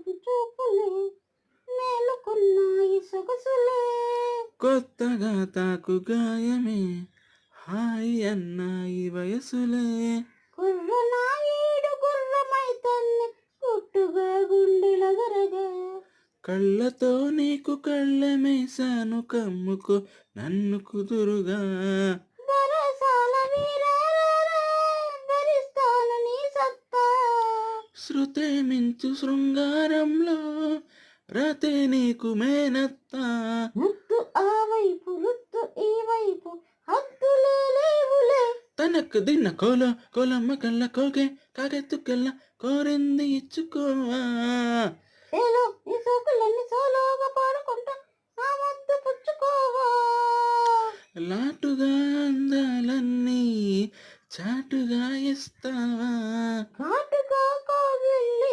సోకు చూపులే మేలుకున్నాయి సొగసులే. కొత్తగా తాకు గాయమే హాయి అన్నాయి వయసులే. కుర్రనాయుడు గుర్రమైతన్ని గుట్టుగా గుండెలగరగా. కళ్ళతో నీకు కళ్ళమేశాను కమ్ముకో నన్ను కుదురుగా. బరసాల వీరారారా, భరిస్తాను నీ సత్తా. శృతే మించు శృంగారంలో రతే నీకు మేనత్తా. ముత్తు ఆ వైపు రుత్తు ఈ వైపు హద్దులే లేవులే. తనకు దిన్న కోలమ్మ కళ్ళ కోకే కాకెత్తుకెళ్ళ కోరింది ఇచ్చుకోవా.